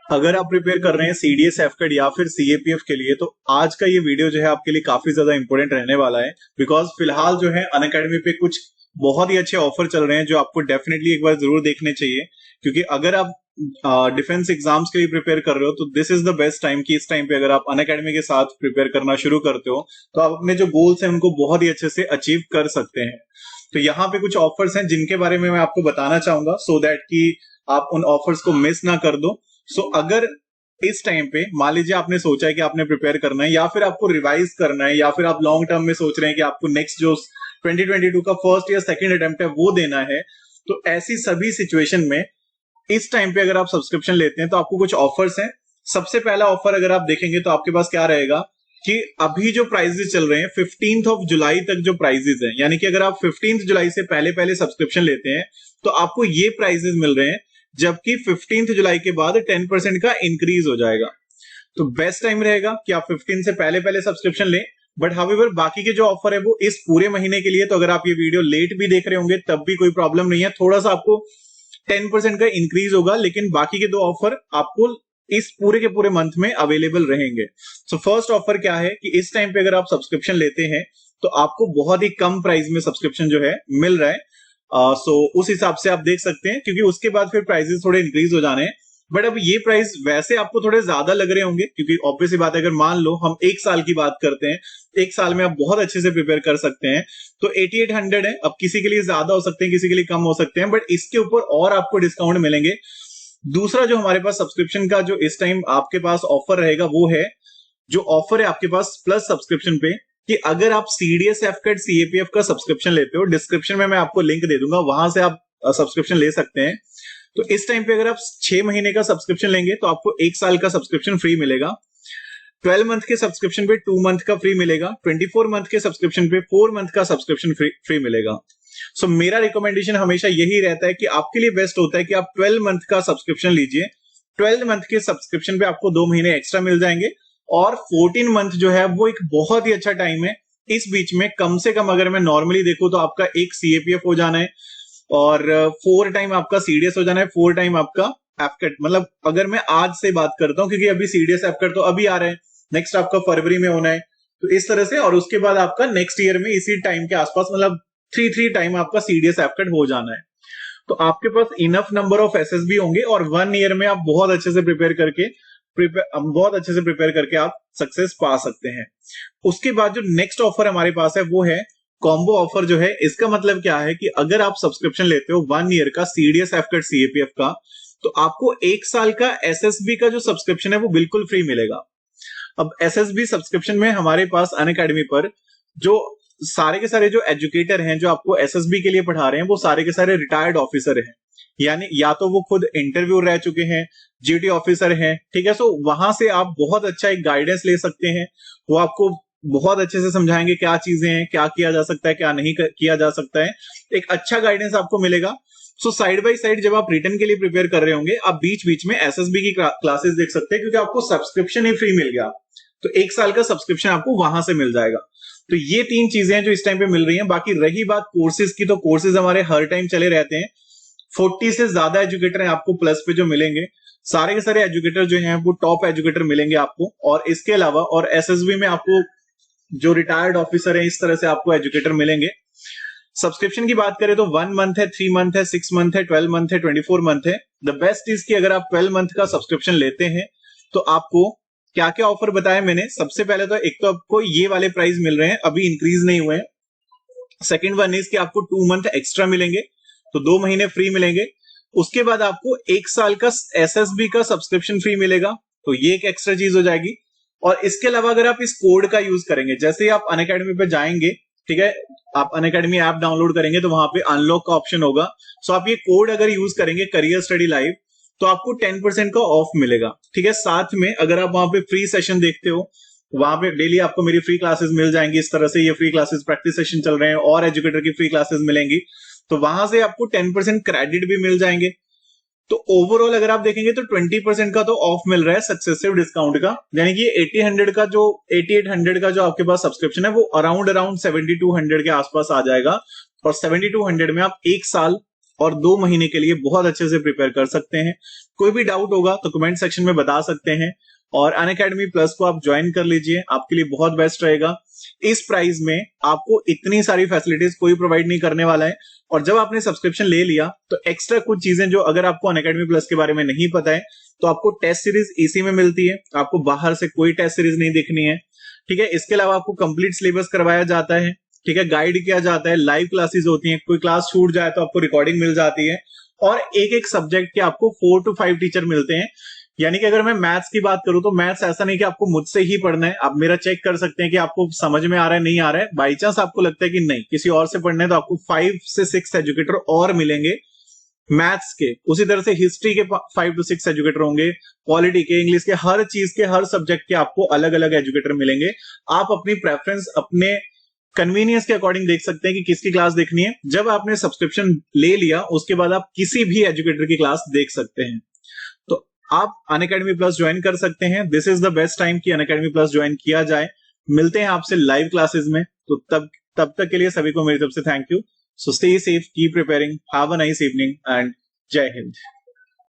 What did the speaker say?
अगर आप प्रिपेयर कर रहे हैं सीडीएस एफकेट या फिर सीएपीएफ के लिए, तो आज का ये वीडियो जो है आपके लिए काफी ज्यादा इंपॉर्टेंट रहने वाला है। बिकॉज फिलहाल जो है अनअकैडमी पे कुछ बहुत ही अच्छे ऑफर चल रहे हैं जो आपको डेफिनेटली एक बार जरूर देखने चाहिए। क्योंकि अगर आप डिफेंस एग्जाम्स के लिए प्रिपेयर कर रहे हो तो this is the best time कि इस टाइम पे अगर आप अनअकैडमी के साथ प्रिपेयर करना शुरू करते हो तो आप अपने जो गोल्स हैं उनको बहुत ही अच्छे से अचीव कर सकते हैं। तो यहाँ पे कुछ ऑफर्स हैं जिनके बारे में मैं आपको बताना चाहूंगा सो दैट कि आप उन ऑफर्स को मिस ना कर दो। अगर इस टाइम पे मान लीजिए आपने सोचा है कि आपने प्रिपेयर करना है या फिर आपको रिवाइज करना है या फिर आप लॉन्ग टर्म में सोच रहे हैं कि आपको नेक्स्ट जो 2022 का फर्स्ट या सेकंड अटेम्प्ट है वो देना है, तो ऐसी सभी सिचुएशन में इस टाइम पे अगर आप सब्सक्रिप्शन लेते हैं तो आपको कुछ ऑफर्स हैं। सबसे पहला ऑफर अगर आप देखेंगे तो आपके पास क्या रहेगा कि अभी जो प्राइजेस चल रहे हैं 15th ऑफ जुलाई तक जो प्राइजेस हैं, यानी कि अगर आप 15th जुलाई से पहले पहले सब्सक्रिप्शन लेते हैं तो आपको ये प्राइजेस मिल रहे हैं, जबकि 15th जुलाई के बाद 10% का इंक्रीज हो जाएगा। तो बेस्ट टाइम रहेगा कि आप 15 से पहले पहले सब्सक्रिप्शन लें। बट हाउएवर बाकी के जो ऑफर है वो इस पूरे महीने के लिए, तो अगर आप ये वीडियो लेट भी देख रहे होंगे तब भी कोई प्रॉब्लम नहीं है, थोड़ा सा आपको 10% का इंक्रीज होगा, लेकिन बाकी के दो ऑफर आपको इस पूरे के पूरे मंथ में अवेलेबल रहेंगे। सो फर्स्ट ऑफर क्या है कि इस टाइम पे अगर आप सब्सक्रिप्शन लेते हैं तो आपको बहुत ही कम प्राइस में सब्सक्रिप्शन जो है मिल रहा है। उस हिसाब से आप देख सकते हैं, क्योंकि उसके बाद फिर प्राइसेस थोड़े इंक्रीज हो जाने हैं। बट अब ये प्राइस वैसे आपको थोड़े ज्यादा लग रहे होंगे, क्योंकि ऑब्वियस सी बात है, अगर मान लो हम एक साल की बात करते हैं, एक साल में आप बहुत अच्छे से प्रिपेयर कर सकते हैं तो 8800 है। अब किसी के लिए ज्यादा हो सकते हैं, किसी के लिए कम हो सकते हैं, बट इसके ऊपर और आपको डिस्काउंट मिलेंगे। दूसरा जो हमारे पास सब्सक्रिप्शन का जो इस टाइम आपके पास ऑफर रहेगा वो है, जो ऑफर है आपके पास प्लस सब्सक्रिप्शन पे, कि अगर आप सीडीएस एफकेट सीएपीएफ का सब्सक्रिप्शन लेते हो, डिस्क्रिप्शन में मैं आपको लिंक दे दूंगा, वहां से आप सब्सक्रिप्शन ले सकते हैं। तो इस टाइम पे अगर आप 6 महीने का सब्सक्रिप्शन लेंगे तो आपको 1 साल का सब्सक्रिप्शन फ्री मिलेगा। 12 मंथ के सब्सक्रिप्शन पे 2 मंथ का फ्री मिलेगा। 24 मंथ के सब्सक्रिप्शन पे 4 मंथ का सब्सक्रिप्शन फ्री मिलेगा। मेरा रिकमेंडेशन हमेशा यही रहता है कि आपके लिए बेस्ट होता है कि आप 12 मंथ का सब्सक्रिप्शन लीजिए। 12 मंथ के सब्सक्रिप्शन पे आपको 2 महीने एक्स्ट्रा मिल जाएंगे, और 14 मंथ जो है वो एक बहुत ही अच्छा टाइम है। इस बीच में कम से कम अगर मैं नॉर्मली देखूं तो आपका एक सीएपीएफ हो जाना है, और 4 टाइम आपका सीडीएस हो जाना है, 4 टाइम आपका एफकेट। मतलब अगर मैं आज से बात करता हूं, क्योंकि अभी सीडीएस एफकेट तो अभी आ रहे हैं, नेक्स्ट आपका फरवरी में होना है, तो इस तरह से, और उसके बाद आपका नेक्स्ट ईयर में इसी टाइम के आसपास, मतलब 3 टाइम आपका सीडीएस एफकेट हो जाना है। तो आपके पास इनफ नंबर ऑफ एसएसबी होंगे और 1 ईयर में आप बहुत अच्छे से प्रिपेयर करके आप सक्सेस पा सकते हैं। उसके बाद जो नेक्स्ट ऑफर हमारे पास है वो है कॉम्बो ऑफर। जो है इसका मतलब क्या है कि अगर आप सब्सक्रिप्शन लेते हो 1 ईयर का सीडीएस एफकेट सीएपीएफ का, तो आपको 1 साल का एसएसबी का जो सब्सक्रिप्शन है वो बिल्कुल फ्री मिलेगा। अब एसएसबी सब्सक्रिप्शन में हमारे पास अनअकैडमी पर जो सारे के सारे जो एजुकेटर हैं जो आपको एसएसबी के लिए पढ़ा रहे हैं वो सारे के सारे रिटायर्ड ऑफिसर हैं, यानी या तो वो खुद इंटरव्यू रह चुके हैं, जीटी ऑफिसर हैं, ठीक है। वहां से आप बहुत अच्छा एक गाइडेंस ले सकते हैं। वो आपको बहुत अच्छे से समझाएंगे क्या चीजें हैं, क्या किया जा सकता है, क्या नहीं किया जा सकता है। एक अच्छा गाइडेंस आपको मिलेगा। साइड बाय साइड जब आप रिटर्न के लिए प्रिपेयर कर रहे होंगे, आप बीच बीच में एसएसबी की क्लासेस देख सकते हैं, क्योंकि आपको सब्सक्रिप्शन ही फ्री मिल गया, तो 1 साल का सब्सक्रिप्शन आपको वहां से मिल जाएगा। तो ये 3 चीजें हैं जो इस टाइम पे मिल रही हैं। बाकी रही बात कोर्सेज की, तो कोर्सेज हमारे हर टाइम चले रहते हैं। 40 से ज्यादा एजुकेटर हैं आपको प्लस पे जो मिलेंगे। सारे के सारे एजुकेटर जो हैं वो टॉप एजुकेटर मिलेंगे आपको, और इसके अलावा और एसएसबी में आपको जो रिटायर्ड ऑफिसर है, इस तरह से आपको एजुकेटर मिलेंगे। सब्सक्रिप्शन की बात करें तो 1 मंथ है, 3 मंथ है, 6 मंथ है, 12 मंथ है, 24 मंथ है। द बेस्ट इज कि अगर आप 12 मंथ का सब्सक्रिप्शन लेते हैं तो आपको क्या क्या ऑफर बताया मैंने। सबसे पहले तो एक तो आपको ये वाले प्राइस मिल रहे हैं, अभी इंक्रीज नहीं हुए हैं। सेकंड वन इज कि आपको 2 मंथ एक्स्ट्रा मिलेंगे, तो 2 महीने फ्री मिलेंगे। उसके बाद आपको 1 साल का एसएसबी का सब्सक्रिप्शन फ्री मिलेगा, तो ये एक एक्स्ट्रा चीज हो जाएगी। और इसके अलावा अगर आप इस कोड का यूज करेंगे, जैसे ही आप अनअकैडमी पे जाएंगे, ठीक है, आप अनअकैडमी ऐप डाउनलोड करेंगे तो वहां पे अनलॉक का ऑप्शन होगा। आप ये कोड अगर यूज करेंगे करियर स्टडी लाइव, तो आपको 10% का ऑफ मिलेगा, ठीक है। साथ में अगर आप वहां पे फ्री सेशन देखते हो, वहां पे डेली आपको मेरी फ्री क्लासेस मिल जाएंगी। इस तरह से ये फ्री क्लासेस प्रैक्टिस सेशन चल रहे हैं और एजुकेटर की फ्री क्लासेस मिलेंगी, तो वहां से आपको 10% क्रेडिट भी मिल जाएंगे। तो ओवरऑल अगर आप देखेंगे तो 20% का तो ऑफ मिल रहा है सक्सेसिव डिस्काउंट का, यानी कि 8800 का जो आपके पास सब्सक्रिप्शन है वो अराउंड 7200 के आसपास आ जाएगा। और 7200 में आप 1 साल और 2 महीने के लिए बहुत अच्छे से प्रिपेयर कर सकते हैं। कोई भी डाउट होगा तो कमेंट सेक्शन में बता सकते हैं और अनअकैडमी प्लस को आप ज्वाइन कर लीजिए, आपके लिए बहुत बेस्ट रहेगा। इस प्राइस में आपको इतनी सारी फैसिलिटीज कोई प्रोवाइड नहीं करने वाला है। और जब आपने सब्सक्रिप्शन ले लिया तो एक्स्ट्रा कुछ चीजें जो अगर आपको अनअकैडमी प्लस के बारे में नहीं पता है तो आपको टेस्ट सीरीज इसी में मिलती है, आपको बाहर से कोई टेस्ट सीरीज नहीं देखनी है, ठीक है। इसके अलावा आपको कंप्लीट सिलेबस करवाया जाता है, ठीक है, गाइड किया जाता है, लाइव क्लासेस होती हैं, कोई क्लास छूट जाए तो आपको रिकॉर्डिंग मिल जाती है और एक एक सब्जेक्ट के आपको 4 to 5 टीचर मिलते हैं। यानी कि अगर मैं मैथ्स की बात करूं तो मैथ्स ऐसा नहीं कि आपको मुझसे ही पढ़ना है, आप मेरा चेक कर सकते हैं कि आपको समझ में आ रहा है नहीं आ रहा है। बाई चांस आपको लगता है कि नहीं किसी और से पढ़ना है तो आपको 5 से 6 एजुकेटर और मिलेंगे मैथ्स के। उसी तरह से हिस्ट्री के 5 to 6 एजुकेटर होंगे, पॉलिटी के, इंग्लिश के, हर चीज के, हर सब्जेक्ट के आपको अलग अलग एजुकेटर मिलेंगे। आप अपनी प्रेफरेंस अपने कन्वीनियंस के अकॉर्डिंग देख सकते हैं कि किसकी क्लास देखनी है। जब आपने सब्सक्रिप्शन ले लिया उसके बाद आप किसी भी एजुकेटर की क्लास देख सकते हैं। तो आप अनअकैडमी प्लस ज्वाइन कर सकते हैं। This is the best time कि अनअकैडमी प्लस ज्वाइन किया जाए। मिलते हैं आपसे लाइव क्लासेस में, तो तब तक के लिए सभी को मेरी तरफ से thank you. So stay safe, keep preparing, have a nice evening and जय हिंद।